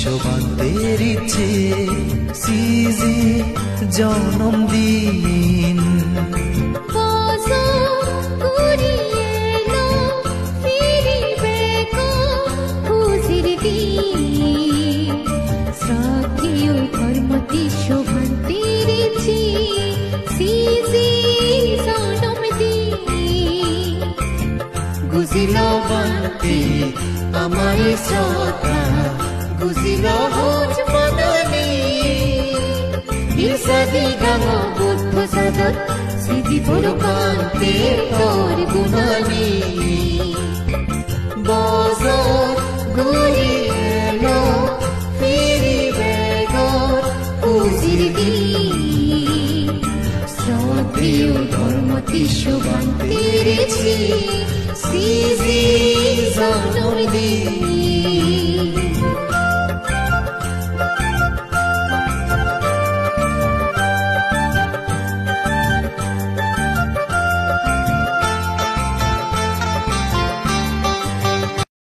বিশ্ববান্তের ইচ্ছে সিজি জন্মদিন বিশ্ববান্তের ইচ্ছে সিজি জন্মদিন গুজিল বান্তি আমার শ্রদ্ধা গুজিল হোজ মননি বিরসাদি গাম বুদ্ধ সাদত সিজি পরকান্তে তোর গুণানি বজর গুলি এলো ফিরিবে গর পুজির দিন শ্রদ্ধেয় ধর্ম বিশ্ববান্তের ইচ্ছে সিজি জন্মদিন